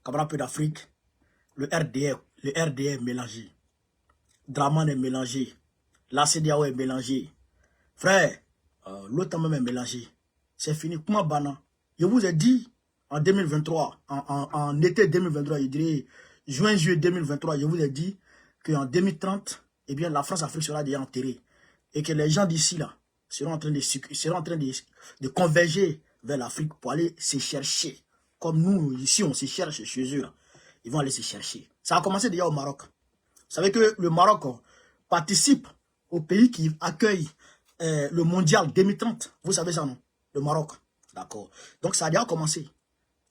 camarades d'Afrique, le RDR est mélangé. Draman est mélangé. La CDAO est mélangé. Frère, l'OTAN même est mélangé. C'est fini. Comment bana? Je vous ai dit, en 2023, en été 2023, je dirais juin, juillet 2023, je vous ai dit qu'en 2030, eh bien, la France-Afrique sera déjà enterrée. Et que les gens d'ici, là, seront en train de converger vers l'Afrique pour aller se chercher. Comme nous, ici, on se cherche chez eux, là. Ils vont aller se chercher. Ça a commencé déjà au Maroc. Vous savez que le Maroc participe au pays qui accueille le mondial 2030. Vous savez ça, non? Le Maroc. D'accord. Donc, ça a déjà commencé.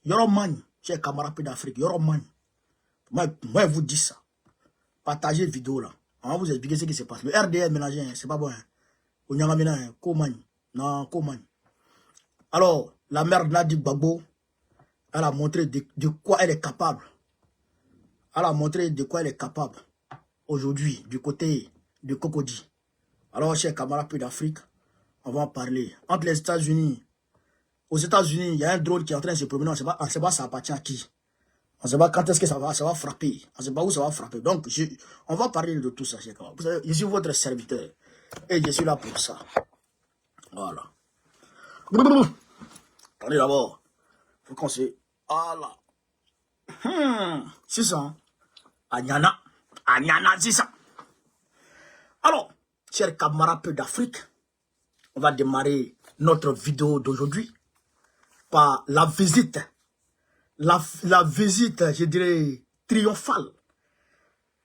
Yoroman, chers camarades d'Afrique, Yoroman. Moi, je vous dis ça. Partagez la vidéo là. On va vous expliquer ce qui se passe. Le RDR mélangé, hein, c'est pas bon. Hein. Non, Koman. Alors, la mère Nadi Gbagbo, elle a montré de quoi elle est capable. Elle a montré de quoi elle est capable aujourd'hui, du côté de Cocody. Alors, chers camarades d'Afrique, on va en parler. Entre les États-Unis, aux États-Unis, il y a un drone qui est en train de se promener, on ne sait pas ça appartient à qui. On ne sait pas quand est-ce que ça va frapper. On ne sait pas où ça va frapper. Donc, on va parler de tout ça, chers camarades. Vous savez, je suis votre serviteur. Et je suis là pour ça. Voilà. Attendez d'abord. Il faut qu'on se... Voilà. C'est ça. Agnana, c'est ça. Alors, chers camarades d'Afrique, on va démarrer notre vidéo d'aujourd'hui par la visite. La visite, je dirais, triomphale.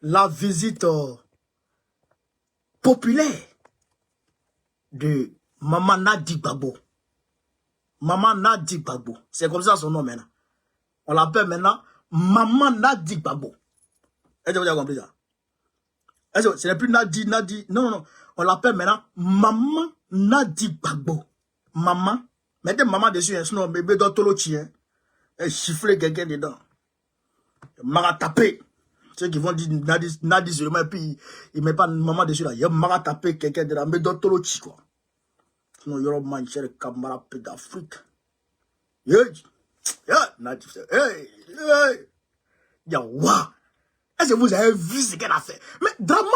La visite populaire de Maman Nadi Gbagbo. Maman Nadi Gbagbo. C'est comme ça son nom maintenant. On l'appelle maintenant Maman Nadi Gbagbo. Est-ce que vous avez compris ça? Est-ce que ce n'est plus Nadi. Non. On l'appelle maintenant Maman Nadi Gbagbo. Maman. Mettez maman dessus, hein, sinon bébé doit tout l'autre. Elle chiffle quelqu'un dedans. Mara tapé. Ceux qui vont dire Nadi seulement, et puis il ne met pas maman dessus là. Il y a Mara tapé quelqu'un dedans. Mais doit tout l'autre, quoi. Sinon, il y aura manché les camarades d'Afrique. Nadi, waouh. Est-ce que vous avez vu ce qu'elle a fait? Mais Draman,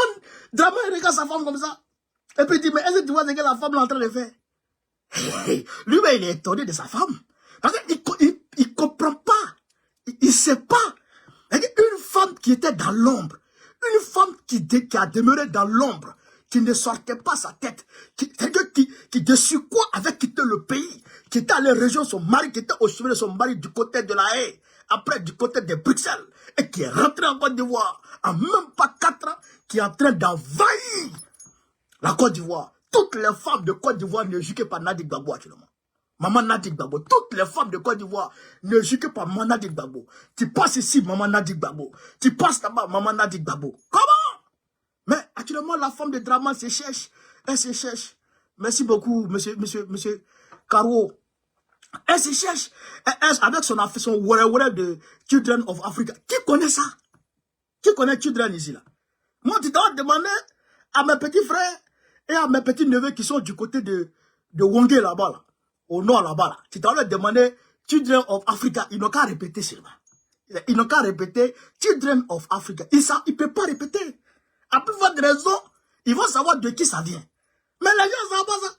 regarde sa femme comme ça. Et puis il dit, mais est-ce que tu vois ce que la femme est en train de faire? Lui, il est étonné de sa femme. Parce qu'il ne comprend pas. Il ne sait pas. Une femme qui était dans l'ombre, une femme qui a demeuré dans l'ombre, qui ne sortait pas sa tête, qui de surcroît avait quitté le pays, qui était allé rejoindre son mari, qui était au chemin de son mari du côté de la Haye, après du côté de Bruxelles, et qui est rentré en Côte d'Ivoire, en même pas 4 ans, qui est en train d'envahir la Côte d'Ivoire. Toutes les femmes de Côte d'Ivoire ne jouent que par Nadi Gbagbo actuellement. Maman Nadi Gbagbo. Toutes les femmes de Côte d'Ivoire ne jouent que par Maman Nadi Gbagbo. Tu passes ici, Maman Nadi Gbagbo. Tu passes là-bas, Maman Nadi Gbagbo. Comment? Mais actuellement, la femme de Draman se cherche. Elle se cherche. Merci beaucoup, monsieur Caro. Elle se cherche. Avec son whatever de Children of Africa. Qui connaît ça? Qui connaît Children ici là? Moi, tu dois demander à mes petits frères et à mes petits neveux qui sont du côté de Wongé là-bas, là, au nord là-bas. Là. Tu dois leur demander Children of Africa. Ils n'ont qu'à répéter seulement. Ils n'ont qu'à répéter Children of Africa. Ils ne peuvent pas répéter. À plus forte raison, ils vont savoir de qui ça vient. Mais les gens ne savent pas ça.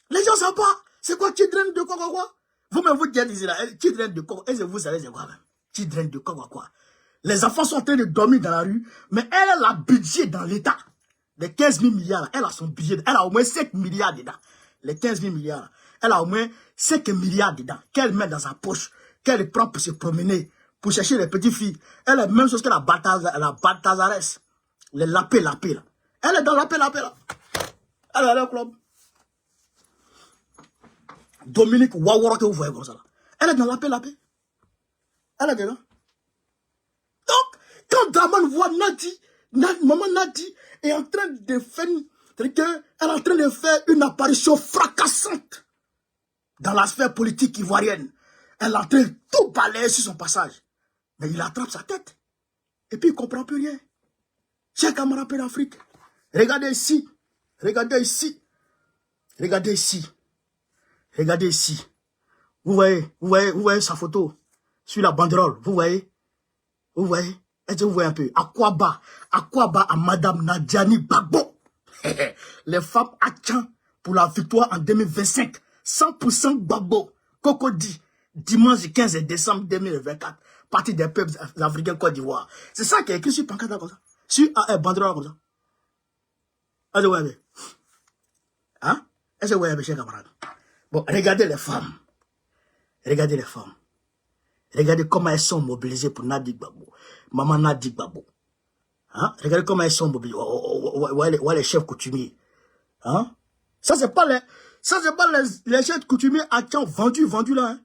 Les gens ne savent pas. C'est quoi Children de quoi? Vous-même vous dites ici là, Children de quoi? Et vous savez c'est quoi même? Children de quoi? Les enfants sont en train de dormir dans la rue, mais elle a le budget dans l'État. Les 15 000 milliards, elle a son budget, elle a au moins 5 milliards dedans. Les 15 000 milliards, elle a au moins 5 milliards dedans, qu'elle met dans sa poche, qu'elle prend pour se promener, pour chercher les petites filles. Elle est la même chose que la Baltazarès, les lapés là. Elle est dans lapé là. Elle est dans le club. Dominique Wawara que vous voyez comme ça là. Elle est dans lapé. Elle est dedans. Donc, quand Draman voit Maman Nadi est en train de faire, elle est en train de faire une apparition fracassante dans la sphère politique ivoirienne. Elle est en train de tout balayer sur son passage. Mais il attrape sa tête. Et puis il ne comprend plus rien. Chers camarades d'Afrique, regardez ici. Regardez ici. Vous voyez sa photo. sur la banderole, vous voyez? Vous voyez? Est-ce que vous voyez un peu? À quoi bas à Madame Nadiani Bagbo. Les femmes attendent pour la victoire en 2025. 100% Bagbo. Cocody. Dimanche 15 décembre 2024. Parti des peuples africains Côte d'Ivoire. C'est ça qui est écrit sur pancarte comme ça. Sur banderole comme ça. Est-ce que vous voyez? Hein? Est-ce que vous voyez, mes chers camarades? Bon, regardez les femmes. Regardez les femmes. Regardez comment elles sont mobilisées pour Nadi Gbagbo. Maman Nadi Gbagbo. Hein? Regardez comment elles sont mobilisées. Ouais, les chefs coutumiers. Hein? Ça, c'est pas les chefs coutumiers qui ont vendu là. Hein?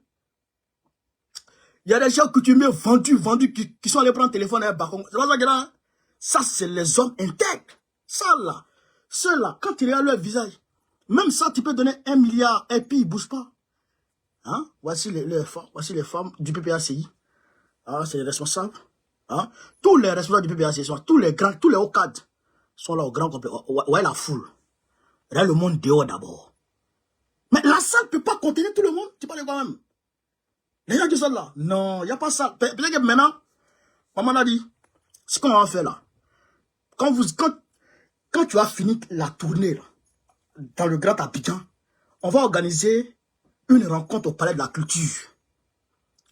Il y a des chefs coutumiers vendus qui sont allés prendre le téléphone à un balcon. C'est pas ça qu'il y a là. Ça, c'est les hommes intègres. Ça là. Ceux-là, quand tu regardes leur visage, même ça, tu peux donner 1 milliard et puis ils ne bougent pas. Hein? Voici les femmes du PPACI. Ah, c'est les responsables. Hein? Tous les responsables du PPACI, tous les hauts cadres sont là au grand complet. Ouais, la foule. Là, le monde dehors d'abord. Mais la salle ne peut pas contenir tout le monde. Tu parles quand même. Les gens qui sont là. Non, il n'y a pas ça. Peut-être que maintenant, maman a dit, ce qu'on va faire là, quand tu as fini la tournée là, dans le Grand Abidjan, on va organiser une rencontre au Palais de la Culture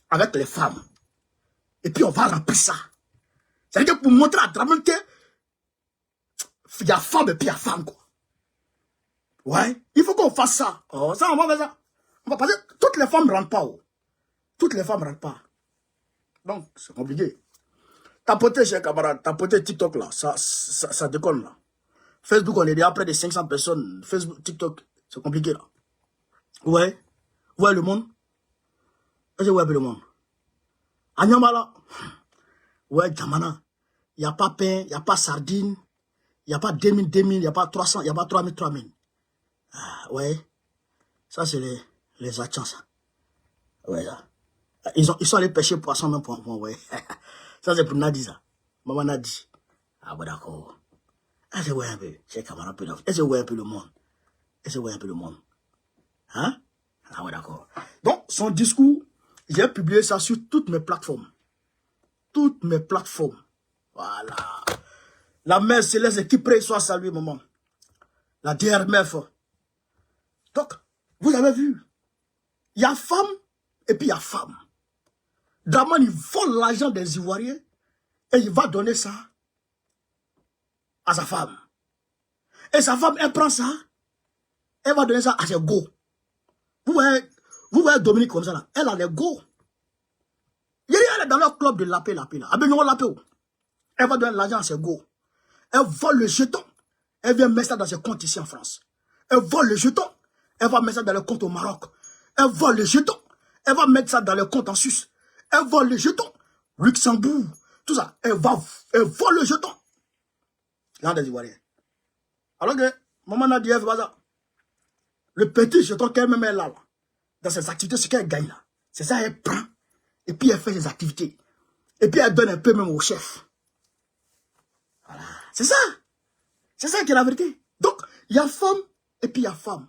avec les femmes. Et puis on va remplir ça. C'est-à-dire que pour montrer à Dramane qu'il y a femme et puis il y a femme, quoi. Ouais, il faut qu'on fasse ça. Oh, ça, on va faire ça. On va passer. Toutes les femmes ne rentrent pas. Oh. Toutes les femmes ne rentrent pas. Donc, c'est compliqué. Tapotez, chers camarades, tapotez TikTok là, ça déconne là. Facebook, on est déjà près de 500 personnes. Facebook, TikTok, c'est compliqué là. Ouais. Vous voyez le monde? Est-ce que vous voyez le monde? Anyamala. Ouais, Djamana. Il n'y a pas pain, il n'y a pas sardine, il n'y a pas 2000, il n'y a pas 300, il n'y a pas 3000. Ah, ouais. Ça, c'est les achats, ça. Ouais, là. Ils sont allés pêcher poisson même pour ouais. Ça, c'est pour Nadi, ça. Maman Nadi. Ah, bon, d'accord. Est-ce que vous voyez un peu? Est-ce que vous voyez un peu le monde? Est-ce que vous voyez un peu le monde? Hein? Ah, ouais, d'accord. Donc, son discours, j'ai publié ça sur toutes mes plateformes. Toutes mes plateformes. Voilà. La mère céleste qui prie soit saluée, maman. La DRMF. Donc, vous avez vu, il y a femme et puis il y a femme. Dramane, il vole l'argent des Ivoiriens et il va donner ça à sa femme. Et sa femme, elle prend ça, elle va donner ça à ses go. Vous voyez Dominique comme ça là, elle a les go. Elle est dans leur club de lapé là. Elle va donner l'argent à ses go. Elle vole le jeton. Elle vient mettre ça dans ses comptes ici en France. Elle vole le jeton. Elle va mettre ça dans le compte au Maroc. Elle vole le jeton. Elle va mettre ça dans le compte en Suisse. Elle vole le jeton. Luxembourg. Tout ça. Elle vole le jeton. Là, des Ivoiriens. Alors que, maman a dit, elle fait pas ça. Le petit jeton qu'elle-même est là, dans ses activités, ce qu'elle gagne là. C'est ça, elle prend. Et puis, elle fait ses activités. Et puis, elle donne un peu même au chef. Voilà. C'est ça. C'est ça qui est la vérité. Donc, il y a femme et puis il y a femme.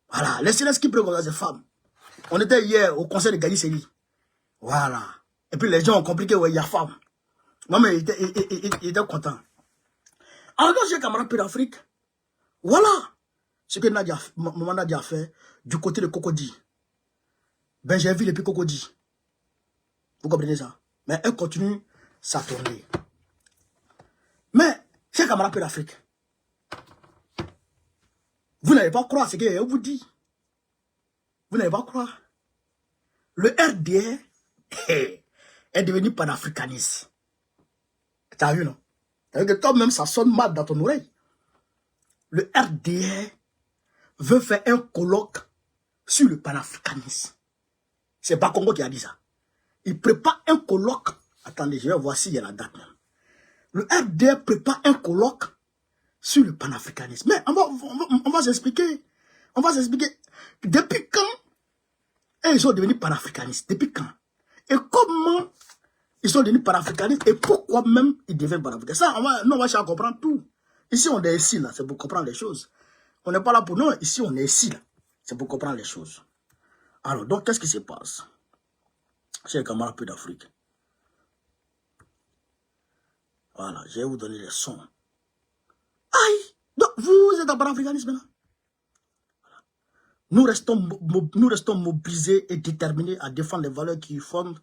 Voilà. Les célestes qui prennent c'est femmes. On était hier au conseil de Gagny-Séli. Voilà. Et puis les gens ont compris qu'il y a femme. Maman, il était content. Alors, quand j'ai camarade peu d'Afrique, voilà ce que maman Nadia a fait du côté de Cocody. Ben, j'ai vu les puis Cocody. Vous comprenez ça? Mais elle continue sa tournée. Mais, chers camarades peu d'Afrique, vous n'allez pas croire ce que vous dit. Vous n'allez pas croire. Le RDR est devenu panafricaniste. Tu as vu, non? Tu as vu que toi-même, ça sonne mal dans ton oreille. Le RDR veut faire un colloque sur le panafricanisme. C'est Bakongo qui a dit ça. Il prépare un colloque. Attendez, je vais voir s'il y a la date même. Le RDR prépare un colloque sur le panafricanisme. Mais on va s'expliquer. On va s'expliquer. Depuis quand ils sont devenus panafricanistes? Depuis quand? Et comment ils sont devenus panafricanistes? Et pourquoi même ils deviennent panafricanistes? Ça, on va chercher à comprendre tout. Ici, on est ici, là. C'est pour comprendre les choses. On n'est pas là pour nous. Ici, on est ici, là. C'est pour comprendre les choses. Alors, donc, qu'est-ce qui se passe? Chers camarades, peu d'Afrique. Voilà, je vais vous donner les sons. Aïe! Donc, vous êtes en panafricanisme là. Nous restons mobilisés et déterminés à défendre les valeurs qui fondent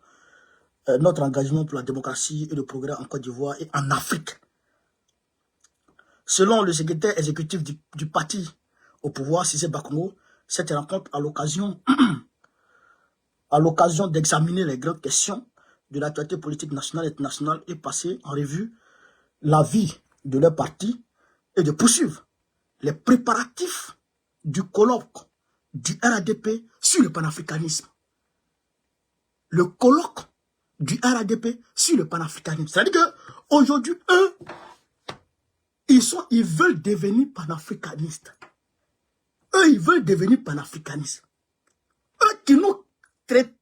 notre engagement pour la démocratie et le progrès en Côte d'Ivoire et en Afrique. Selon le secrétaire exécutif du parti au pouvoir, Cissé Bakongo, cette rencontre à l'occasion d'examiner les grandes questions de l'actualité politique nationale et internationale et passer en revue la vie de leur parti et de poursuivre les préparatifs du colloque du RADP sur le panafricanisme. Le colloque du RADP sur le panafricanisme. C'est-à-dire qu'aujourd'hui, eux, ils veulent devenir panafricanistes. Eux, ils veulent devenir panafricanistes. Eux qui nous traitent,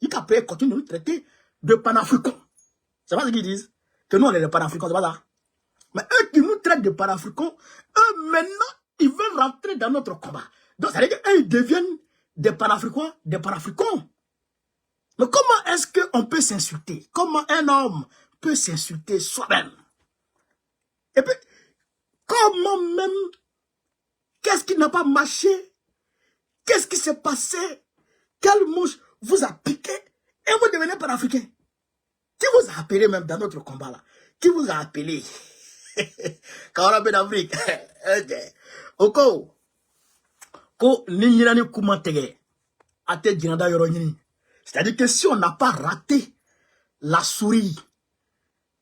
ils continuent de nous traiter de panafricains. C'est pas ce qu'ils disent. Que nous, on est les panafricains, c'est pas ça. Mais eux qui nous traitent de panafricains, eux, maintenant, ils veulent rentrer dans notre combat. Donc, ça veut dire qu'eux, ils deviennent des panafricains, Mais comment est-ce qu'on peut s'insulter? Comment un homme peut s'insulter soi-même? Et puis, comment même, qu'est-ce qui n'a pas marché? Qu'est-ce qui s'est passé? Quelle mouche vous a piqué? Et vous devenez panafricain. Qui vous a appelé même dans notre combat là? Qui vous a appelé? Quand on a fait d'Afrique. Oko. Ko ninyirani kumantege. Ate djinada yoronyini. C'est-à-dire que si on n'a pas raté la souris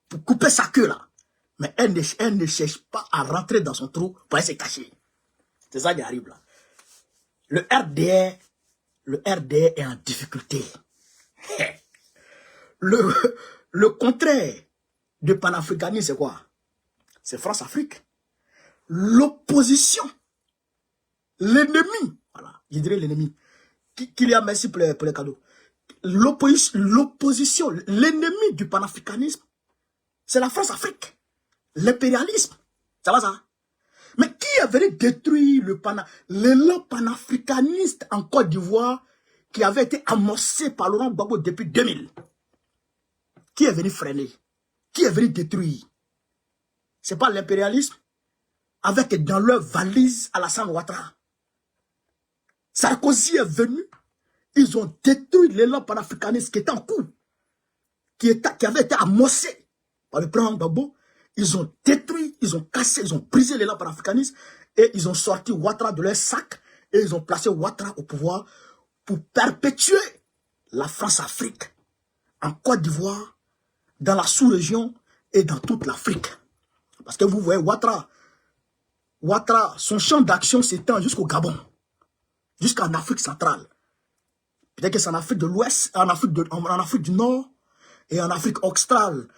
pour couper sa queue là, mais elle ne cherche pas à rentrer dans son trou pour aller se cacher. C'est ça qui arrive là. Le RDR est en difficulté. Le contraire de panafricanisme, c'est quoi? C'est France-Afrique. L'opposition. L'ennemi. Voilà, je dirais l'ennemi. Qu'il y a merci pour les cadeaux. L'opposition, l'ennemi du panafricanisme, c'est la France-Afrique. L'impérialisme. Ça va ça? Mais qui est venu détruire l'élan panafricaniste en Côte d'Ivoire qui avait été amorcé par Laurent Gbagbo depuis 2000? Qui est venu freiner? Qui est venu détruire? C'est pas l'impérialisme avec dans leur valise Alassane Ouattara. Sarkozy est venu, ils ont détruit l'élan panafricaniste qui était en cours, qui avait été amorcé par le président Gbagbo. Ils ont détruit, ils ont cassé, ils ont brisé l'élan panafricaniste et ils ont sorti Ouattara de leur sac et ils ont placé Ouattara au pouvoir pour perpétuer la France-Afrique en Côte d'Ivoire, dans la sous-région et dans toute l'Afrique. Parce que vous voyez, Ouattara, son champ d'action s'étend jusqu'au Gabon, jusqu'en Afrique centrale. Peut-être que c'est en Afrique de l'Ouest, en Afrique du Nord et en Afrique australe.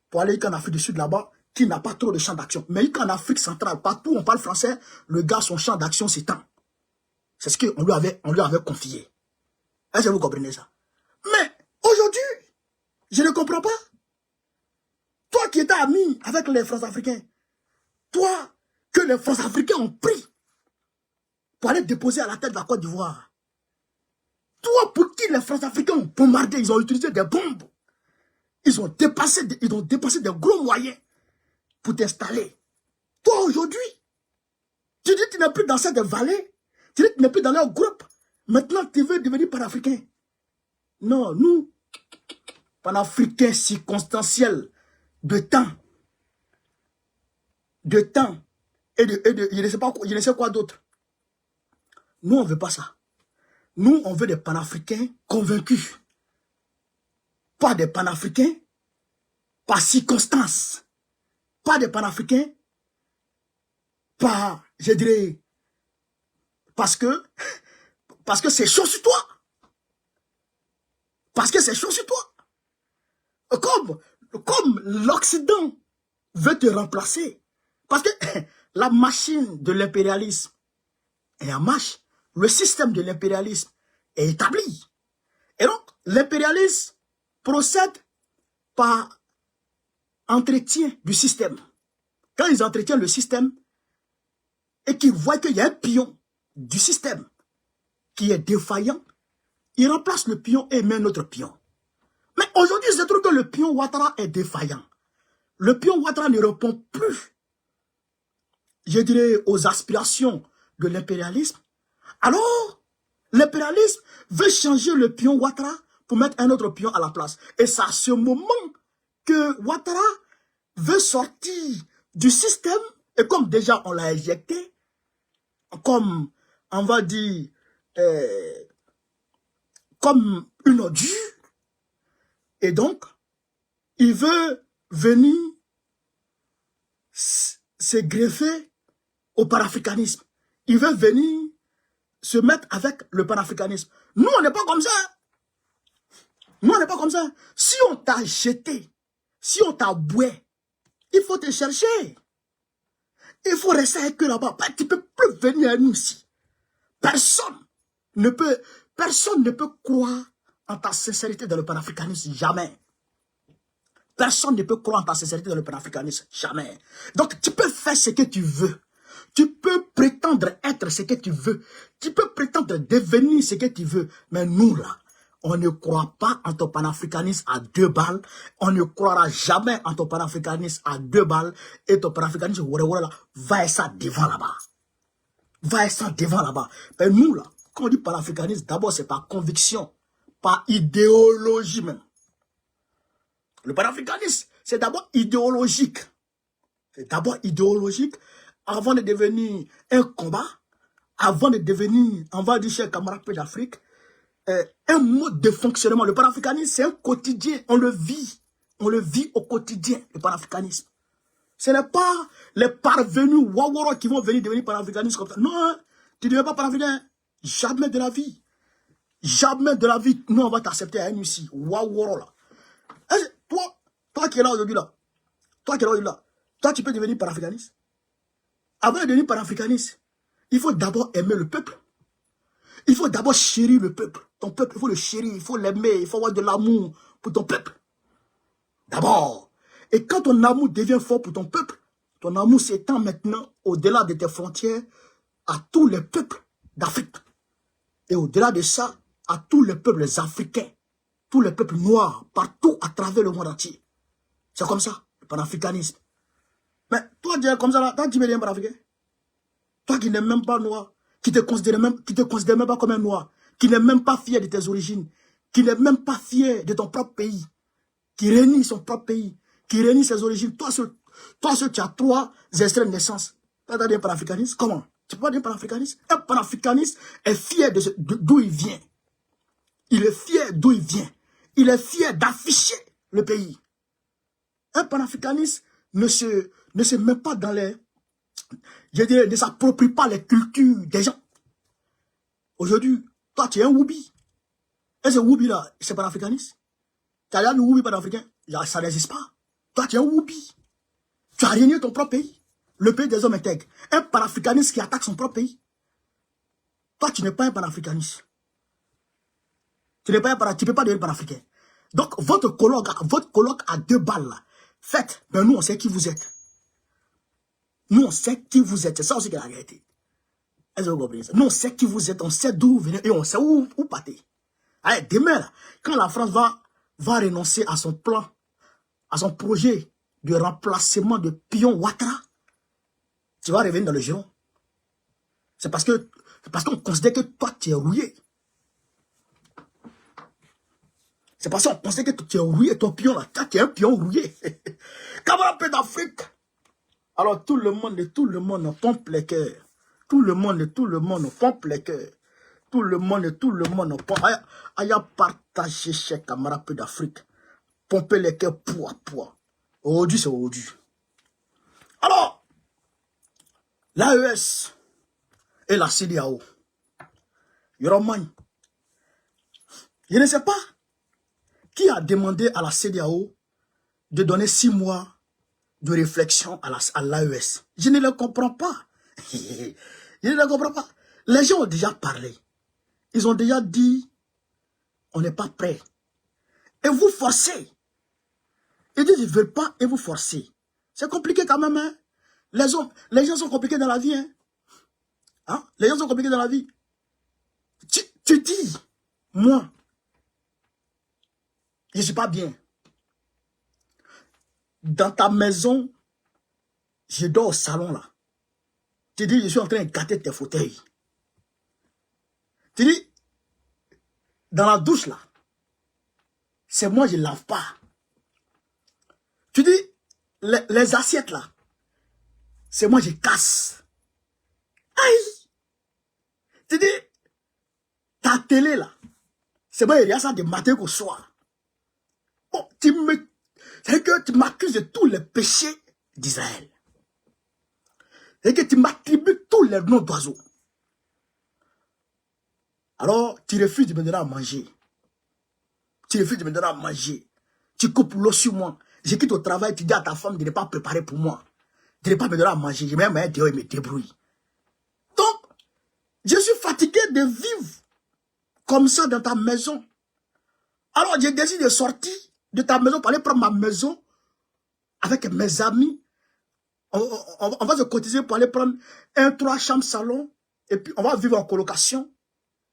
Pour aller jusqu'en Afrique du Sud là-bas, qui n'a pas trop de champ d'action. Mais jusqu'en Afrique centrale, partout où on parle français, le gars, son champ d'action s'étend. C'est ce qu'on lui avait confié. Est-ce que vous comprenez ça? Mais aujourd'hui, je ne comprends pas. Toi qui étais ami avec les France-Africains, toi que les France-Africains ont pris pour aller déposer à la tête de la Côte d'Ivoire, toi pour qui les France-Africains ont bombardé, ils ont utilisé des bombes, ils ont dépassé des gros moyens pour t'installer. Toi aujourd'hui, tu dis que tu n'es plus dans cette vallée, tu dis que tu n'es plus dans leur groupe, maintenant tu veux devenir panafricain. Non, nous, panafricains circonstanciels, de temps et de je ne sais quoi d'autre. Nous, on ne veut pas ça. Nous, on veut des panafricains convaincus. Pas des panafricains par circonstance. Pas des panafricains par, je dirais, parce que c'est chaud sur toi. Parce que c'est chaud sur toi. Comme l'Occident veut te remplacer. Parce que la machine de l'impérialisme est en marche. Le système de l'impérialisme est établi. Et donc, l'impérialisme procède par entretien du système. Quand ils entretiennent le système et qu'ils voient qu'il y a un pion du système qui est défaillant, Il remplace le pion et met notre pion. Mais aujourd'hui, je trouve que le pion Ouattara est défaillant. Le pion Ouattara ne répond plus, je dirais, aux aspirations de l'impérialisme. Alors, l'impérialisme veut changer le pion Ouattara pour mettre un autre pion à la place. Et c'est à ce moment que Ouattara veut sortir du système. Et comme déjà on l'a éjecté, comme, on va dire, comme une ordure, et donc, il veut venir se greffer au panafricanisme. Il veut venir se mettre avec le panafricanisme. Nous, on n'est pas comme ça. Nous, on n'est pas comme ça. Si on t'a jeté, si on t'a boué, il faut te chercher. Il faut rester avec eux là-bas. Tu ne peux plus venir à nous ici. Personne ne peut croire en ta sincérité dans le panafricanisme. Jamais. Personne ne peut croire en ta sincérité dans le panafricanisme. Jamais. Donc, tu peux faire ce que tu veux. Tu peux prétendre être ce que tu veux. Tu peux prétendre devenir ce que tu veux. Mais nous, là, on ne croit pas en ton panafricanisme à 2 balles. On ne croira jamais en ton panafricanisme à 2 balles. Et ton panafricanisme, là, va et ça devant là-bas. Va et ça devant là-bas. Mais nous, là, quand on dit panafricanisme, d'abord, c'est par conviction, par idéologie même. Le panafricanisme, c'est d'abord idéologique. C'est d'abord idéologique avant de devenir un combat, avant de devenir, on va dire, cher camarade d'Afrique, un mode de fonctionnement. Le panafricanisme, c'est un quotidien, on le vit au quotidien, le panafricanisme. Ce n'est pas les parvenus Waworo qui vont venir devenir panafricanistes comme ça. Non, hein, tu ne deviens pas panafricain. Jamais de la vie. Jamais de la vie, nous on va t'accepter à un ici. Waworo là. Toi qui es là aujourd'hui là, toi tu peux devenir panafricaniste. Avant de devenir panafricaniste, il faut d'abord aimer le peuple. Il faut d'abord chérir le peuple. Ton peuple, il faut le chérir, il faut l'aimer, il faut avoir de l'amour pour ton peuple. D'abord. Et quand ton amour devient fort pour ton peuple, ton amour s'étend maintenant au-delà de tes frontières à tous les peuples d'Afrique. Et au-delà de ça, à tous les peuples africains, tous les peuples noirs, partout à travers le monde entier. C'est comme ça, le panafricanisme. Mais toi, tu es comme ça là, toi, tu es un panafricain. Toi qui n'es même pas noir, qui te considère même pas comme un noir, qui n'est même pas fier de tes origines, qui n'est même pas fier de ton propre pays, qui réunit son propre pays, qui réunit ses origines. Toi, tu as 3 extraits de naissance. Tu as dit un panafricaniste. Comment? Tu peux pas dire un panafricaniste? Un panafricaniste est fier d'où il vient. Il est fier d'où il vient. Il est fier d'afficher le pays. Un panafricaniste ne se met pas dans les... Je dirais, ne s'approprie pas les cultures des gens. Aujourd'hui, toi, tu es un Woubi. Et ce Woubi là, c'est panafricaniste. Tu as un Woubi panafricain. Ça n'existe pas. Toi, tu es un Woubi. Tu as régné ton propre pays. Le pays des hommes intègres. Un panafricaniste qui attaque son propre pays. Toi, tu n'es pas un panafricaniste. Tu ne peux pas devenir panafricain. Donc, votre colloque à 2 balles là, faites, ben nous, on sait qui vous êtes. Nous, on sait qui vous êtes. C'est ça aussi qui est la réalité. Est-ce que vous comprenez ça? Nous, on sait qui vous êtes, on sait d'où vous venez et on sait où partez. Allez, demain, là, quand la France va renoncer à son plan, à son projet de remplacement de pion Ouattara, tu vas revenir dans le giron. C'est parce qu'on considère que toi, tu es rouillé. C'est parce qu'on considère que tu es rouillé, ton pion là, tu es un pion rouillé. Camarade d'Afrique. Alors tout le monde pompe les cœurs. Tout le monde pompe les cœurs. Tout le monde pompe. Aïe, partager chez camarades d'Afrique. Pomper les cœurs poids. Aujourd'hui, c'est aujourd'hui. Alors, l'AES et la CEDEAO. Yoromagne. Je ne sais pas qui a demandé à la CEDEAO de donner 6 mois de réflexion à l'AES. Je ne le comprends pas. Je ne le comprends pas. Les gens ont déjà parlé. Ils ont déjà dit, on n'est pas prêt. Et vous forcez. Ils disent, ils ne veulent pas et vous forcez. C'est compliqué quand même. Hein? Les gens sont compliqués dans la vie. Hein? Les gens sont compliqués dans la vie. Tu dis, Moi, je ne suis pas bien. Dans ta maison, je dors au salon là. Tu dis, je suis en train de gâter tes fauteuils. Tu dis, dans la douche là, c'est moi, je ne lave pas. Tu dis, les assiettes là, c'est moi, je casse. Aïe! Tu dis, ta télé là, c'est moi, il y a ça de matin au soir. Bon, c'est que tu m'accuses de tous les péchés d'Israël. C'est que tu m'attribues tous les noms d'oiseaux. Alors, tu refuses de me donner à manger. Tu refuses de me donner à manger. Tu coupes l'eau sur moi. Je quitte au travail, tu dis à ta femme de ne pas préparer pour moi. De ne pas me donner à manger. Je mets un moyen dehors et me débrouille. Donc, je suis fatigué de vivre comme ça dans ta maison. Alors, j'ai décidé de sortir de ta maison pour aller prendre ma maison avec mes amis. On va se cotiser pour aller prendre 3 chambres salon. Et puis, on va vivre en colocation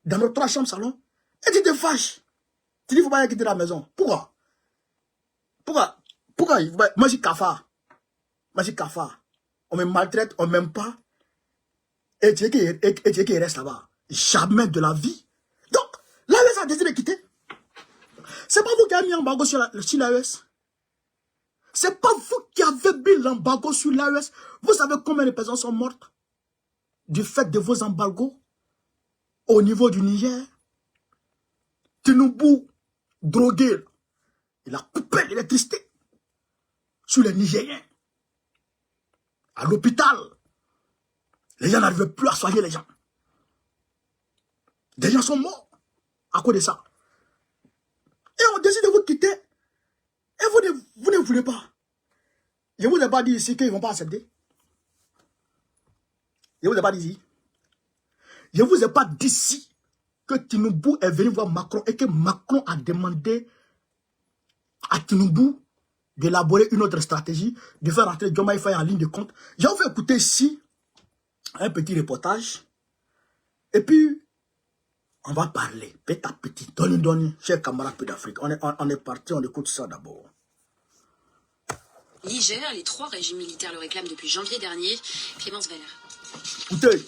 dans nos 3 chambres salon. Et tu te fâches. Tu dis, il ne faut pas aller quitter la maison. Pourquoi? Pourquoi? Moi, je suis cafard. Moi, je suis cafard. On me maltraite, on ne m'aime pas. Et tu veux qu'il reste là-bas. Jamais de la vie. Donc, l'AES a décidé de quitter. C'est pas vous qui avez mis l'embargo sur l'AES. C'est pas vous qui avez mis l'embargo sur l'AES. Vous savez combien de personnes sont mortes du fait de vos embargos au niveau du Niger? Tinubu, drogué, il a coupé l'électricité sur les Nigériens. À l'hôpital, les gens n'arrivaient plus à soigner les gens. Des gens sont morts à cause de ça. Et on décide de vous quitter. Et vous ne voulez pas. Je ne vous ai pas dit ici qu'ils ne vont pas accepter. Je ne vous ai pas dit ici. Je ne vous ai pas dit ici que Tinubu est venu voir Macron et que Macron a demandé à Tinubu d'élaborer une autre stratégie, de faire rentrer Diomaye Faye en ligne de compte. J'ai fait écouter ici un petit reportage. Et puis, on va parler petit à petit. Donnez, chers camarades d'Afrique. On est parti, on écoute ça d'abord. Niger, les 3 régimes militaires le réclament depuis janvier dernier. Clémence Veller. Écoutez.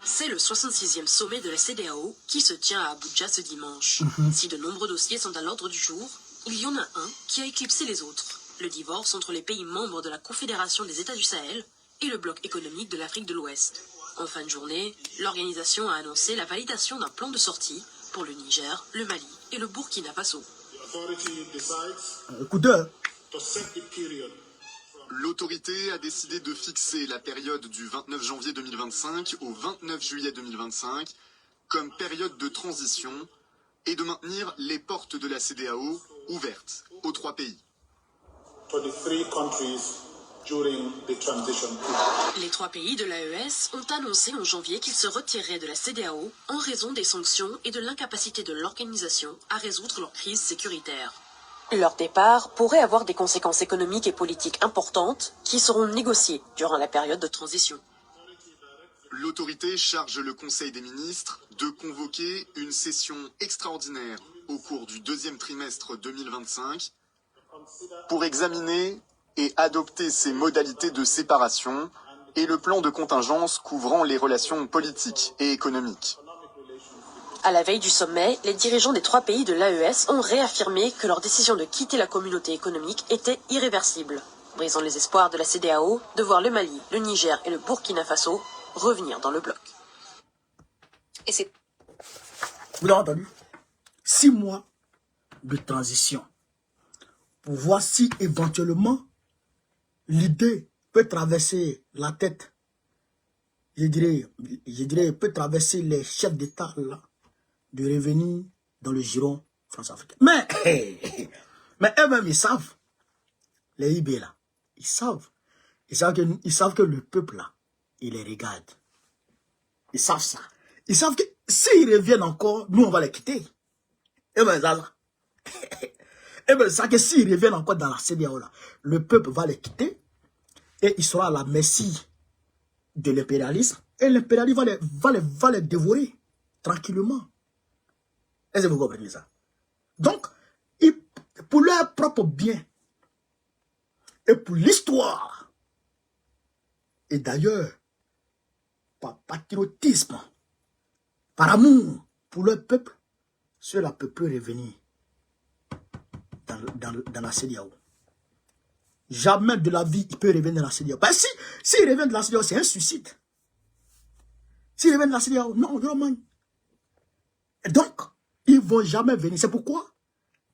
C'est le 66e sommet de la CEDEAO qui se tient à Abuja ce dimanche. Si de nombreux dossiers sont à l'ordre du jour, il y en a un qui a éclipsé les autres. Le divorce entre les pays membres de la Confédération des États du Sahel et le bloc économique de l'Afrique de l'Ouest. En fin de journée, l'organisation a annoncé la validation d'un plan de sortie pour le Niger, le Mali et le Burkina Faso. Écoutez. L'autorité a décidé de fixer la période du 29 janvier 2025 au 29 juillet 2025 comme période de transition et de maintenir les portes de la CEDEAO ouvertes aux 3 pays. Les 3 pays de l'AES ont annoncé en janvier qu'ils se retireraient de la CEDEAO en raison des sanctions et de l'incapacité de l'organisation à résoudre leur crise sécuritaire. Leur départ pourrait avoir des conséquences économiques et politiques importantes qui seront négociées durant la période de transition. L'autorité charge le Conseil des ministres de convoquer une session extraordinaire au cours du 2e trimestre 2025 pour examiner et adopter ces modalités de séparation et le plan de contingence couvrant les relations politiques et économiques. À la veille du sommet, les dirigeants des 3 pays de l'AES ont réaffirmé que leur décision de quitter la communauté économique était irréversible, brisant les espoirs de la CEDEAO de voir le Mali, le Niger et le Burkina Faso revenir dans le bloc. Et c'est... Vous l'avez entendu? 6 mois de transition pour voir si éventuellement l'idée peut traverser la tête, je dirais, peut traverser les chefs d'État là, de revenir dans le giron France-Africain. Mais eux-mêmes, ils savent, les IB là, ils savent que le peuple là, il les regarde. Ils savent ça. Ils savent que s'ils reviennent encore, nous on va les quitter. Et ben ça, et ben ça que s'ils reviennent encore dans la CEDEAO là, le peuple va les quitter et il sera à la merci de l'impérialisme et l'impérialisme va les dévorer. tranquillement. Est-ce que vous comprenez ça? Donc, pour leur propre bien, et pour l'histoire, et d'ailleurs, par patriotisme, par amour pour leur peuple, cela peut plus revenir dans la CEDEAO. Jamais de la vie, il peut revenir dans la CEDEAO. Parce que s'il revient de la CEDEAO, c'est un suicide. S'il revient de la CEDEAO, non, non. Et donc, ils ne vont jamais venir. C'est pourquoi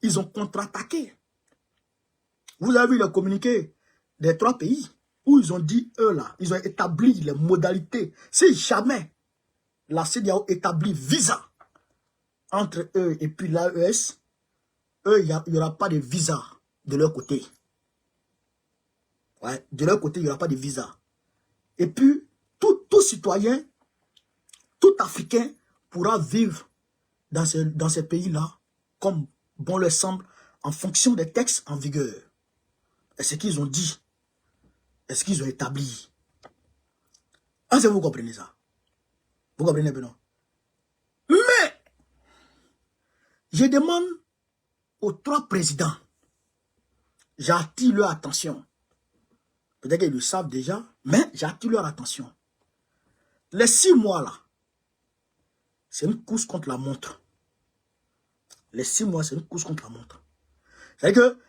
ils ont contre-attaqué. Vous avez vu le communiqué des 3 pays où ils ont dit, eux là, ils ont établi les modalités. Si jamais la CEDEAO établit visa entre eux et puis l'AES, eux, il n'y aura pas de visa de leur côté. Ouais, de leur côté, il n'y aura pas de visa. Et puis, tout citoyen, tout Africain pourra vivre dans ces pays-là comme bon leur semble en fonction des textes en vigueur. Et ce qu'ils ont dit, et ce qu'ils ont établi. Est-ce que vous comprenez ça? Vous comprenez, Benoît? Mais, je demande aux 3 présidents, j'attire leur attention. Peut-être qu'ils le savent déjà, mais j'attire leur attention. Les 6 mois là, c'est une course contre la montre. Les 6 mois, c'est une course contre la montre. C'est-à-dire que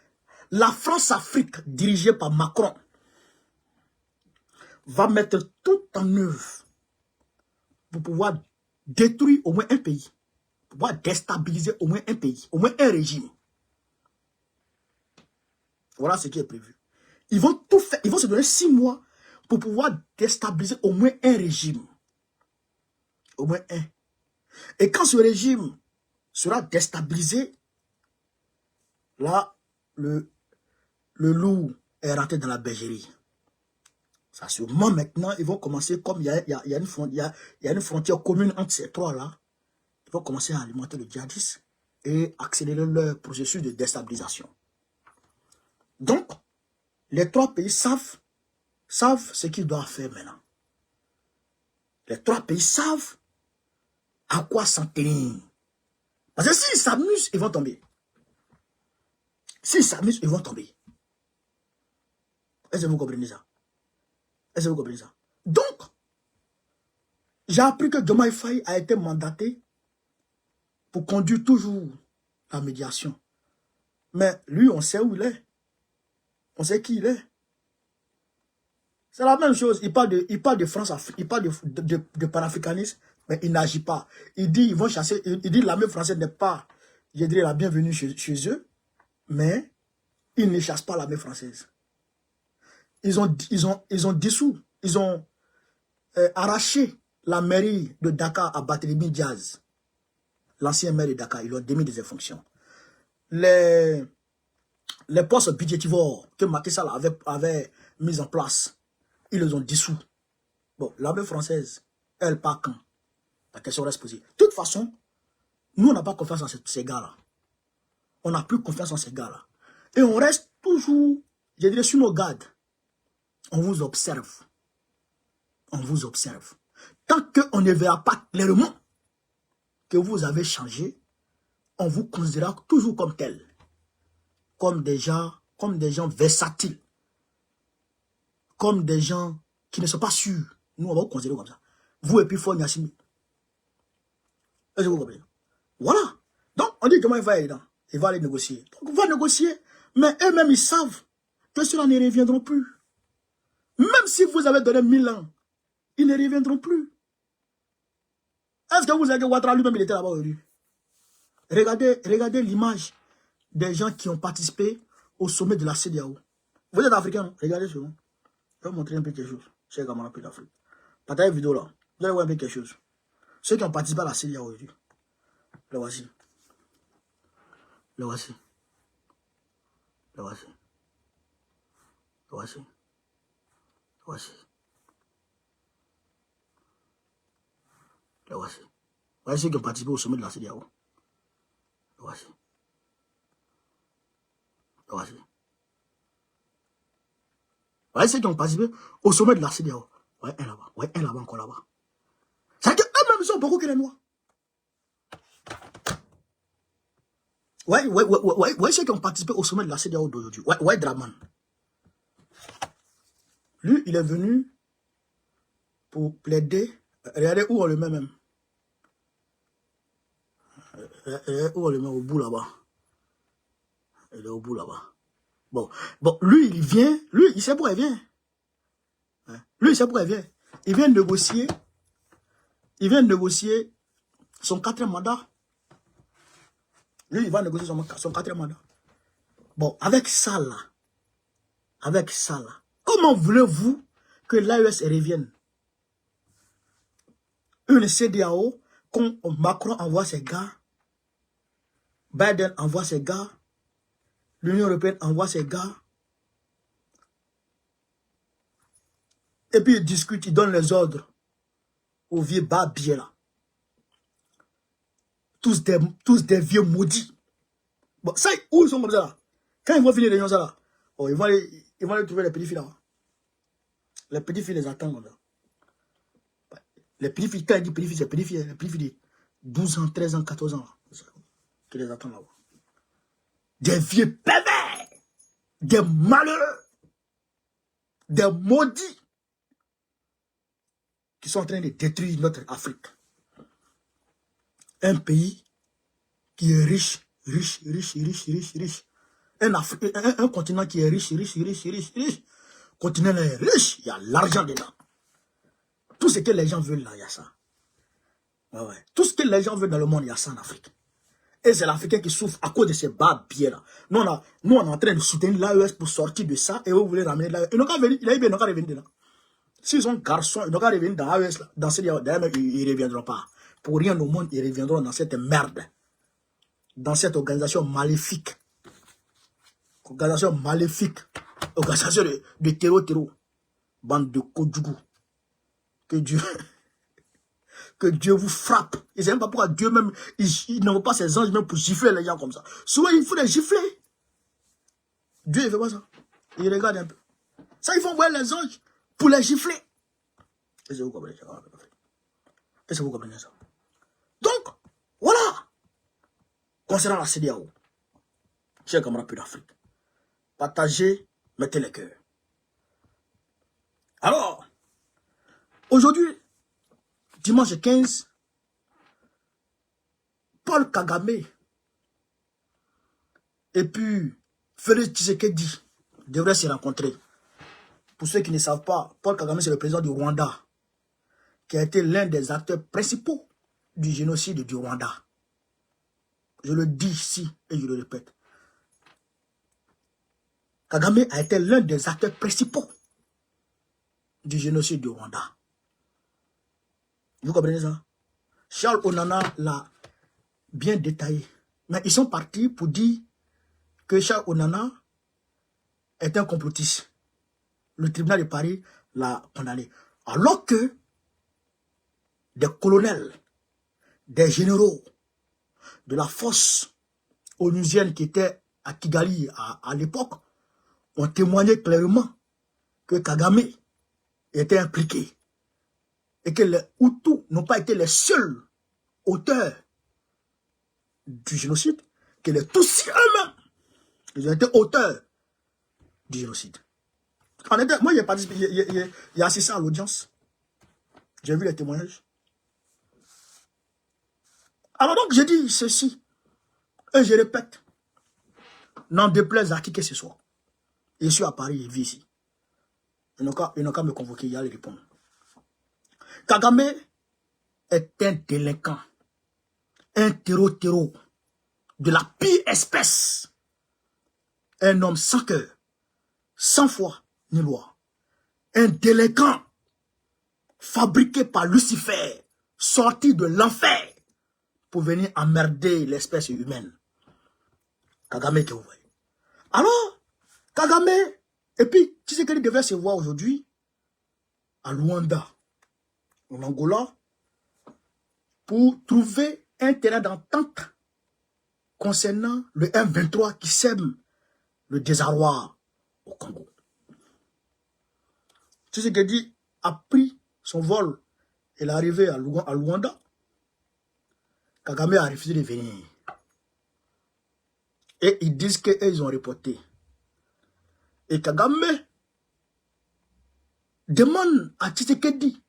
la France-Afrique, dirigée par Macron, va mettre tout en œuvre pour pouvoir détruire au moins un pays, pour pouvoir déstabiliser au moins un pays, au moins un régime. Voilà ce qui est prévu. Ils vont tout faire, ils vont se donner 6 mois pour pouvoir déstabiliser au moins un régime. Au moins un. Et quand ce régime sera déstabilisé, là, le loup est rentré dans la bergerie. Ça, sûrement maintenant, ils vont commencer, comme il y a une frontière commune entre ces 3-là, ils vont commencer à alimenter le djihadisme et accélérer leur processus de déstabilisation. Donc, les 3 pays savent ce qu'ils doivent faire maintenant. Les 3 pays savent à quoi s'en tenir. Parce que s'ils s'amusent, ils vont tomber. S'ils s'amusent, ils vont tomber. Est-ce que vous comprenez ça? Est-ce que vous comprenez ça? Donc, j'ai appris que Diomaye Faye a été mandaté pour conduire toujours la médiation. Mais lui, on sait où il est. On sait qui il est. C'est la même chose. Il parle de France, il parle de panafricanisme, mais il n'agit pas. Il dit ils vont chasser, il dit l'armée française n'est pas, je dirais, la bienvenue chez eux, mais ils ne chassent pas l'armée française. Ils ont dissous, ils ont arraché la mairie de Dakar à Barthélémy Diaz, l'ancien maire de Dakar. Ils l'ont démis de ses fonctions. Les postes budgétivores que Macky Sall avait mis en place, ils les ont dissous. Bon, l'armée française, elle part quand? La question reste posée. De toute façon, nous, on n'a pas confiance en ces gars-là. On n'a plus confiance en ces gars-là. Et on reste toujours, je dirais, sur nos gardes. On vous observe. On vous observe. Tant qu'on ne verra pas clairement que vous avez changé, on vous considérera toujours comme tel. Comme des gens versatiles. Comme des gens qui ne sont pas sûrs. Nous, on va vous considérer comme ça. Vous et puis Foy Yassimi. Est-ce que vous comprenez? Voilà. Donc, on dit comment il va aller dedans. Il va aller négocier. Donc, on va négocier. Mais eux-mêmes, ils savent que ceux-là ne reviendront plus. Même si vous avez donné 1000 ans, ils ne reviendront plus. Est-ce que vous avez que Ouattara lui-même, il était là-bas aujourd'hui? Regardez l'image des gens qui ont participé au sommet de la CEDEAO. Vous êtes africain, non? Regardez ce nom. Je vais vous montrer un peu quelque chose. Chez Gamara d'Afrique. Partagez la vidéo là. Vous allez voir un peu quelque chose. Ceux qui ont participé à la CEDEAO aujourd'hui. Le voici. Le voici. Le voici. Le voici. Le voici. Le voici. Voici ceux qui ont participé au sommet de la CEDEAO. Le voici. Le voici. Voici ceux qui ont participé au sommet de la CEDEAO. Ouais, un là-bas. Ouais, un là-bas, encore là-bas. C'est qu'eux-mêmes, ils sont beaucoup que les Noirs. Ouais, ceux qui ont participé au sommet de la CEDEAO d'aujourd'hui. Ouais, Draman. Lui, il est venu pour plaider. Regardez où on le met même. Regardez où on le met au bout là-bas. Il est au bout là-bas. Bon, lui, il vient. Lui, il sait pourquoi il vient. Lui, il sait pourquoi il vient. Il vient négocier. Il vient négocier son 4e mandat. Lui, il va négocier son 4e mandat. Bon, avec ça là, comment voulez-vous que l'AES revienne? Une CEDEAO, quand Macron envoie ses gars, Biden envoie ses gars, l'Union européenne envoie ses gars, et puis ils discutent, ils donnent les ordres aux vieux babiers là. Tous des vieux maudits. Bon, ça, où ils sont comme ça là? Quand ils vont finir les gens là, oh, ils vont aller trouver les petits filles là. Les petits filles les attendent comme ça. Les petits filles, quand ils disent petits filles, c'est petits filles, les petits filles de 12 ans, 13 ans, 14 ans là, qui les attendent là-bas. Des vieux pervers, des malheureux, des maudits qui sont en train de détruire notre Afrique. Un pays qui est riche. Un continent qui est riche. Continent est riche, il y a l'argent dedans. Tout ce que les gens veulent là, il y a ça. Ouais. Tout ce que les gens veulent dans le monde, il y a ça en Afrique. Et c'est l'Africain qui souffre à cause de ces babiers là. Nous, on est en train de soutenir l'AES pour sortir de ça et vous voulez ramener l'AES. Ils n'ont qu'à venir, ils n'ont qu'à revenir de là. S'ils sont garçons, ils n'ont qu'à revenir dans l'AES là. Dans d'ailleurs, ils ne reviendront pas. Pour rien au monde, ils reviendront dans cette merde. Dans cette organisation maléfique. Organisation de terreau. Bande de Kodjougou. Que Dieu vous frappe. Et c'est même pas pourquoi Dieu même, il n'envoie pas ses anges même pour gifler les gens comme ça. Souvent, il faut les gifler. Dieu, il fait pas ça. Il regarde un peu. Ça, il faut envoyer les anges pour les gifler. Et c'est vous comprenez ça. Et c'est vous comprenez ça. Donc, voilà. Concernant la CEDEAO, chers camarades d'Afrique, partagez, mettez les cœurs. Alors, aujourd'hui, dimanche 15, Paul Kagame et puis Félix Tshisekedi devraient se rencontrer. Pour ceux qui ne savent pas, Paul Kagame c'est le président du Rwanda, qui a été l'un des acteurs principaux du génocide du Rwanda. Je le dis ici et je le répète. Kagame a été l'un des acteurs principaux du génocide du Rwanda. Vous comprenez ça? Charles Onana l'a bien détaillé. Mais ils sont partis pour dire que Charles Onana est un complotiste. Le tribunal de Paris l'a condamné. Alors que des colonels, des généraux de la force onusienne qui était à Kigali à l'époque ont témoigné clairement que Kagame était impliqué. Et que les Hutus n'ont pas été les seuls auteurs du génocide, que les Tutsis eux-mêmes, ils ont été auteurs du génocide. Moi, j'ai participé, j'ai assisté à l'audience. J'ai vu les témoignages. Alors donc, je dis ceci, et je répète, n'en déplaise à qui que ce soit. Je suis à Paris, je vis ici. Ils n'ont qu'à me convoquer, il y a les répondre. Kagame est un délinquant, un terreau de la pire espèce. Un homme sans cœur, sans foi ni loi. Un délinquant fabriqué par Lucifer, sorti de l'enfer pour venir emmerder l'espèce humaine. Kagame que vous voyez. Alors, Kagame, et puis, tu sais qu'il devait se voir aujourd'hui à Luanda, en Angola, pour trouver un terrain d'entente concernant le M23 qui sème le désarroi au Congo. Tu sais qu'il dit, a pris son vol, il est arrivé à Luanda, Kagame a refusé de venir. Et ils disent qu'ils ont reporté. Et Kagame demande à Tshisekedi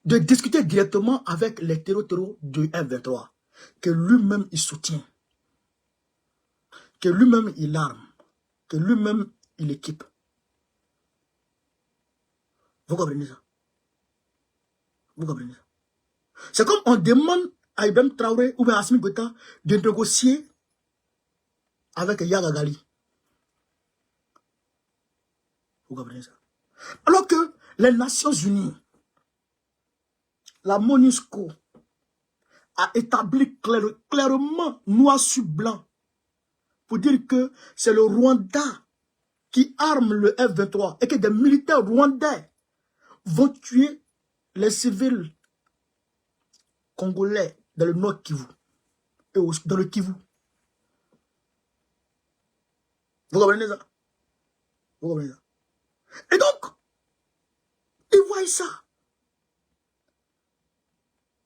de discuter directement avec les terreaux du M23, que lui-même il soutient, que lui-même il arme, que lui-même il équipe. Vous comprenez ça? Vous comprenez ça? C'est comme on demande à Ibrahim Traoré ou bien à Assimi Goïta de négocier avec Yaga Gali. Vous comprenez ça? Alors que les Nations Unies, la MONUSCO, a établi clairement, noir sur blanc, pour dire que c'est le Rwanda qui arme le F-23 et que des militaires rwandais vont tuer les civils congolais dans le Nord Kivu et dans le Kivu. Vous comprenez ça? Vous comprenez ça? Et donc, ils voient ça.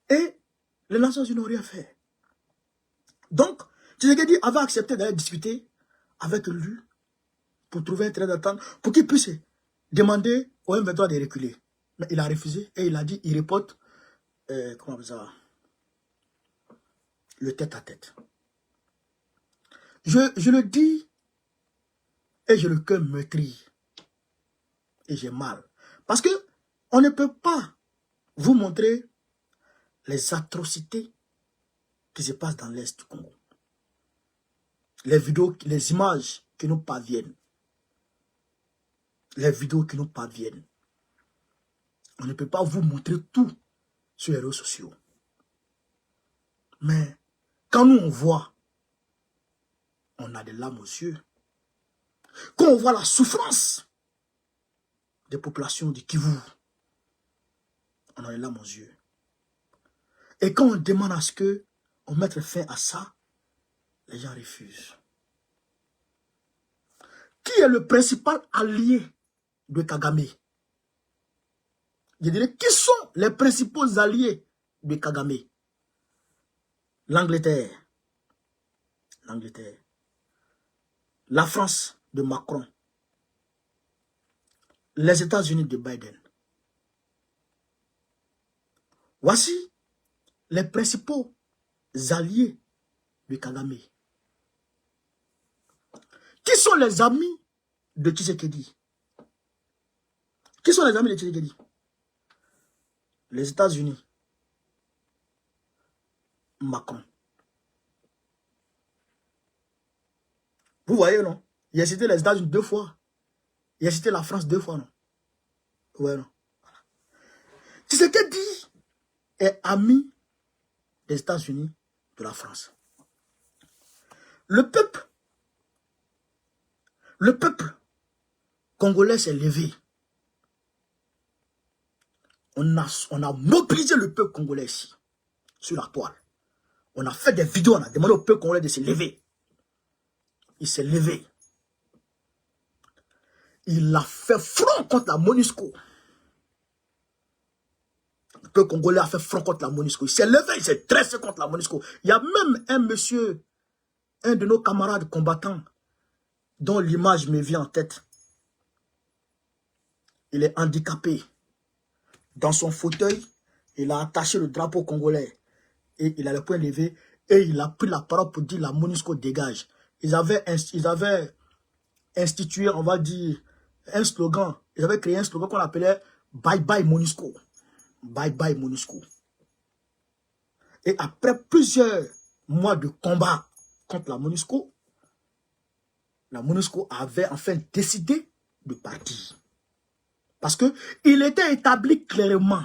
Et les Nations Unies n'ont rien fait. Donc, Tshisekedi avait accepté d'aller discuter avec lui pour trouver un terrain d'entente, pour qu'il puisse demander au M23 de reculer. Mais il a refusé et il a dit, il reporte, comment ça, le tête-à-tête. Je le dis et je le cœur meurtri. Et j'ai mal. Parce que on ne peut pas vous montrer les atrocités qui se passent dans l'Est du Congo. Les vidéos, les images qui nous parviennent. Les vidéos qui nous parviennent. On ne peut pas vous montrer tout sur les réseaux sociaux. Mais quand nous on voit, on a des larmes aux yeux. Quand on voit la souffrance des populations du Kivu, on a des larmes aux yeux. Et quand on demande à ce que on mette fin à ça, les gens refusent. Qui est le principal allié de Kagame? Je dirais, qui sont les principaux alliés de Kagame? L'Angleterre. L'Angleterre. La France de Macron. Les États-Unis de Biden. Voici les principaux alliés de Kagame. Qui sont les amis de Tshisekedi? Qui sont les amis de Tshisekedi? Les États-Unis. Macron. Vous voyez, non? Il a cité les États-Unis 2 fois. Il a cité la France 2 fois, non? Ouais, non? Tshisekedi est ami des États-Unis, de la France. Le peuple congolais s'est levé. On a mobilisé le peuple congolais ici, sur la toile. On a fait des vidéos, on a demandé au peuple congolais de se lever. Il s'est levé. Il a fait front contre la MONUSCO. Le peuple congolais a fait front contre la MONUSCO. Il s'est levé, il s'est dressé contre la MONUSCO. Il y a même un monsieur, un de nos camarades combattants, dont l'image me vient en tête. Il est handicapé. Dans son fauteuil, il a attaché le drapeau congolais. Et il a le poing levé. Et il a pris la parole pour dire la MONUSCO dégage. Ils avaient institué, on va dire, un slogan. Ils avaient créé un slogan qu'on appelait Bye Bye MONUSCO. Bye Bye MONUSCO. Et après plusieurs mois de combat contre la MONUSCO avait enfin décidé de partir. Parce que il était établi clairement,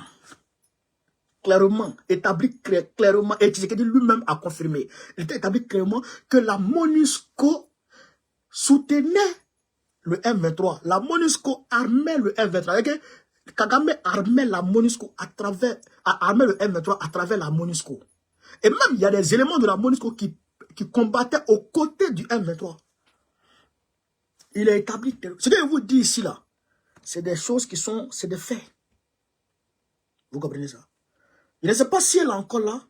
et Tshisekedi lui-même a confirmé, il était établi clairement que la MONUSCO soutenait le M23. La MONUSCO armait le M23. Kagame armait la MONUSCO armait le M23 à travers la MONUSCO. Et même il y a des éléments de la MONUSCO qui combattaient aux côtés du M23. Il est établi. Ce que je vous dis ici là, c'est des choses qui sont, c'est des faits. Vous comprenez ça? Je ne sais pas si elle est encore là,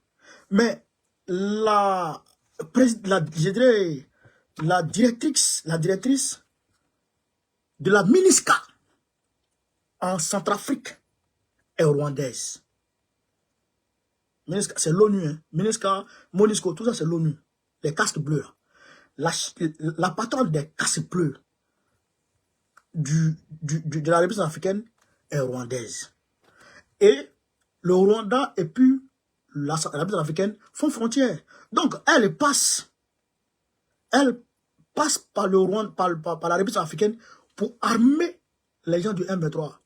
mais la je dirais, la directrice de la MINUSCA en Centrafrique est rwandaise. MINUSCA, c'est l'ONU. Hein. MINUSCA, MONUSCO, tout ça, c'est l'ONU. Les casques bleus. La patronne des casques bleus de la République africaine est rwandaise. Et le Rwanda et puis la République africaine font frontière. Donc, elle passe par le Rwanda, par la République africaine pour armer les gens du M23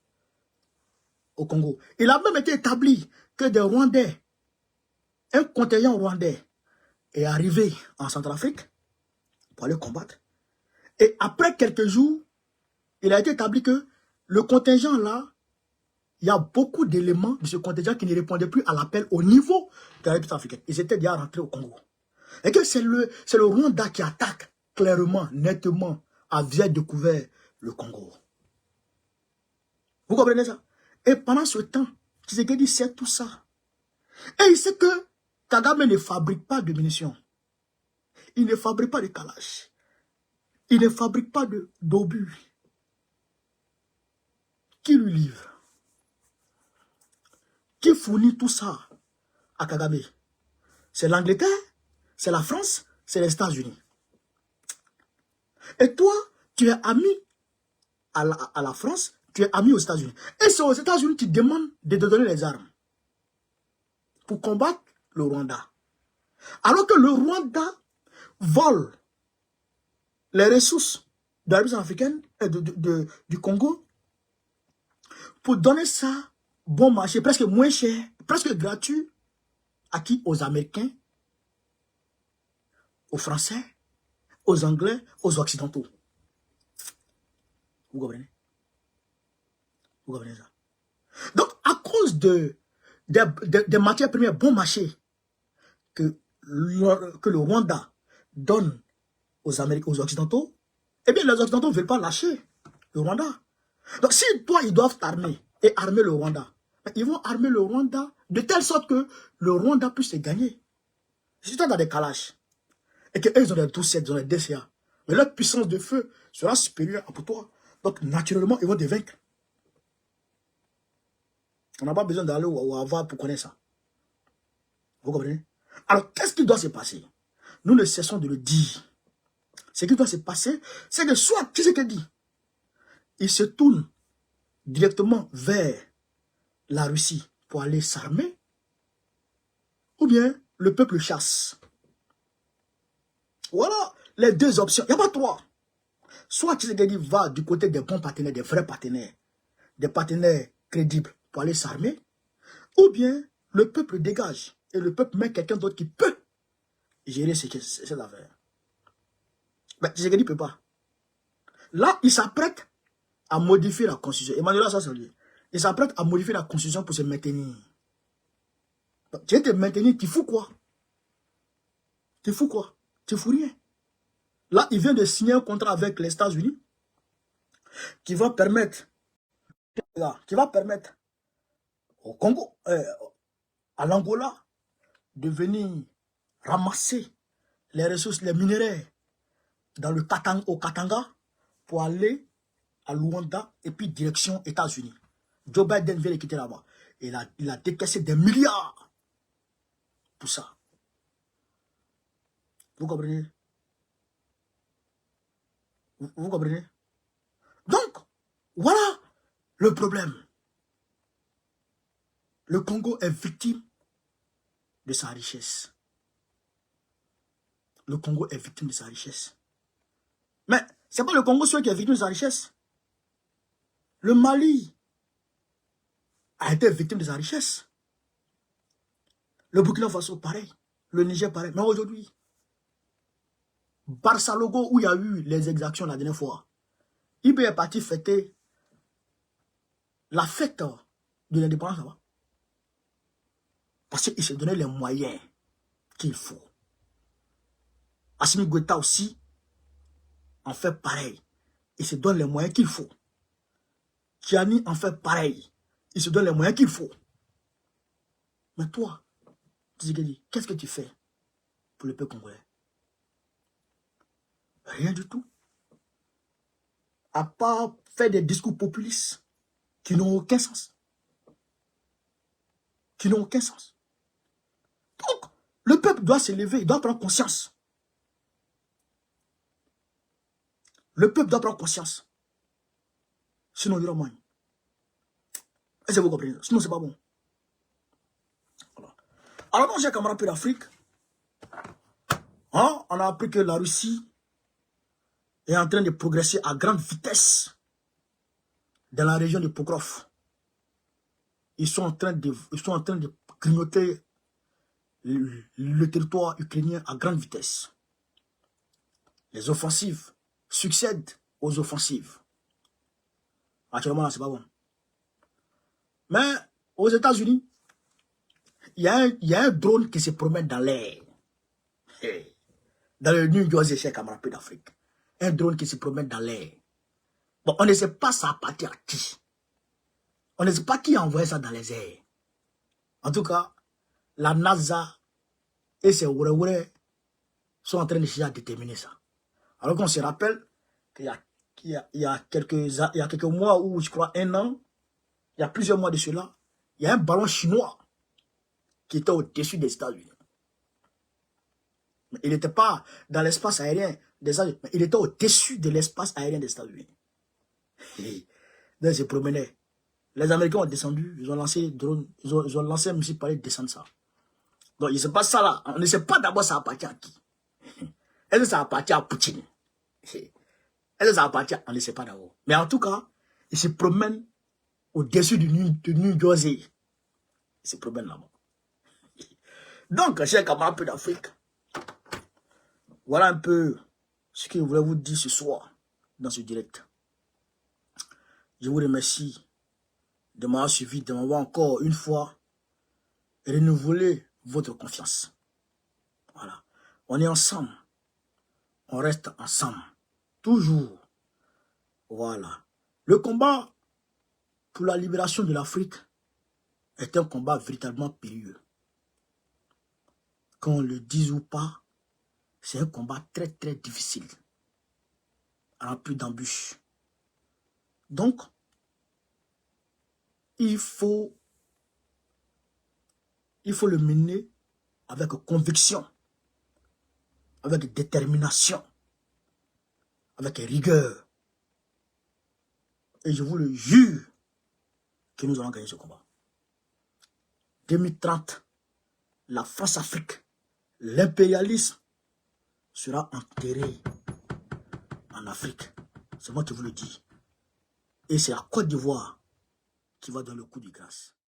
au Congo. Il a même été établi que des Rwandais, un contingent rwandais est arrivé en Centrafrique pour aller combattre. Et après quelques jours, il a été établi que le contingent là, il y a beaucoup d'éléments de ce contingent qui ne répondaient plus à l'appel au niveau de la République africaine. Ils étaient déjà rentrés au Congo. Et que c'est le Rwanda qui attaque clairement, nettement, à visage découvert le Congo. Vous comprenez ça? Et pendant ce temps, Tshisekedi sait tout ça. Et il sait que Kagame ne fabrique pas de munitions. Il ne fabrique pas de kalash. Il ne fabrique pas d'obus. Qui lui livre? Qui fournit tout ça à Kagame? C'est l'Angleterre, c'est la France, c'est les États-Unis. Et toi, tu es ami à la France, tu es ami aux États-Unis. Et c'est aux États-Unis qui demandent de te donner les armes pour combattre le Rwanda. Alors que le Rwanda vole les ressources de la République africaine et du Congo pour donner ça bon marché, presque moins cher, presque gratuit, à qui? Aux Américains, aux Français, aux Anglais, aux Occidentaux. Vous comprenez? Vous comprenez ça? Donc, à cause des matières premières bon marché que le Rwanda donne aux Américains, aux Occidentaux, eh bien, les Occidentaux ne veulent pas lâcher le Rwanda. Donc, si toi, ils doivent t'armer et armer le Rwanda, ils vont armer le Rwanda de telle sorte que le Rwanda puisse se gagner. Si tu as des kalash, et qu'eux, ils ont des 12-7, ils ont des DCA, mais leur puissance de feu sera supérieure à pour toi. Donc, naturellement, ils vont te vaincre. On n'a pas besoin d'aller au Havre pour connaître ça. Vous comprenez? Alors, qu'est-ce qui doit se passer? Nous ne cessons de le dire. Ce qui doit se passer, c'est que soit, tu sais ce qu'il dit, il se tourne directement vers la Russie pour aller s'armer, ou bien le peuple chasse. Voilà les deux options. Il n'y a pas trois. Soit Tshisekedi va du côté des bons partenaires, des vrais partenaires, des partenaires crédibles pour aller s'armer, ou bien le peuple dégage et le peuple met quelqu'un d'autre qui peut gérer cette affaire. Mais Tshisekedi ne peut pas. Là, il s'apprête à modifier la constitution. Emmanuel, ça c'est lui. Il s'apprête à modifier la constitution pour se maintenir. Tu veux te maintenir, tu fous quoi? Tu fous quoi? Tu fous rien. Là, il vient de signer un contrat avec les États-Unis qui va permettre au Congo, à l'Angola, de venir ramasser les ressources, les minéraux au Katanga pour aller à Luanda et puis direction États-Unis. Joe Biden vient de quitter là-bas. Il a décaissé des milliards pour ça. Vous comprenez? Vous comprenez? Donc, voilà le problème. Le Congo est victime de sa richesse. Le Congo est victime de sa richesse. Mais ce n'est pas le Congo seul qui est victime de sa richesse. Le Mali a été victime de sa richesse. Le Burkina Faso, pareil. Le Niger, pareil. Mais aujourd'hui, Barça Logo, où il y a eu les exactions la dernière fois, IB est parti fêter la fête de l'indépendance là-bas. Parce qu'il se donnait les moyens qu'il faut. Assimi Goïta aussi en fait pareil. Il se donne les moyens qu'il faut. Kiani en fait pareil. Il se donne les moyens qu'il faut. Mais toi, qu'est-ce que tu fais pour le peuple congolais? Rien du tout. À part faire des discours populistes qui n'ont aucun sens. Qui n'ont aucun sens. Donc, le peuple doit se lever, il doit prendre conscience. Le peuple doit prendre conscience. Sinon, il y aura moins. Est-ce que vous comprenez? Sinon, c'est pas bon. Voilà. Alors, dans j'ai camarade peu d'Afrique, hein, on a appris que la Russie est en train de progresser à grande vitesse dans la région de Pokrov. Ils sont en train de grignoter le territoire ukrainien à grande vitesse. Les offensives succèdent aux offensives. Actuellement, là, c'est pas bon. Mais aux États-Unis, il y a un drone qui se promène dans l'air. Dans le New Jersey, chez camarade d'Afrique. Un drone qui se promène dans l'air. Bon, on ne sait pas ça appartient à qui. On ne sait pas qui a envoyé ça dans les airs. En tout cas, la NASA et ses ouréourés sont en train de chercher à déterminer ça. Alors qu'on se rappelle qu'il y a quelques mois, ou je crois un an, il y a plusieurs mois de cela, il y a un ballon chinois qui était au-dessus des États-Unis. Il n'était pas dans l'espace aérien des États-Unis, mais il était au-dessus de l'espace aérien des États-Unis. Donc, il se promenait. Les Américains ont descendu, ils ont lancé drone, ils ont lancé un missile pour aller descendre ça. Donc, il ne sait pas ça là. On ne sait pas d'abord ça appartient à qui. Est-ce que ça appartient à Poutine? Est-ce que ça appartient? On ne sait pas d'abord. Mais en tout cas, il se promène au-dessus du New Jersey. Il se promène là-bas. Donc, chers camarades d'Afrique, voilà un peu ce que je voulais vous dire ce soir dans ce direct. Je vous remercie de m'avoir suivi, de m'avoir encore une fois renouvelé votre confiance. Voilà. On est ensemble. On reste ensemble. Toujours. Voilà. Le combat pour la libération de l'Afrique est un combat véritablement périlleux. Qu'on le dise ou pas, c'est un combat très très difficile. Rempli d'embûches. Donc, il faut le mener avec conviction, avec détermination, avec rigueur. Et je vous le jure que nous allons gagner ce combat. 2030, la France-Afrique, l'impérialisme sera enterré en Afrique. C'est moi qui vous le dis. Et c'est la Côte d'Ivoire qui va donner le coup de grâce.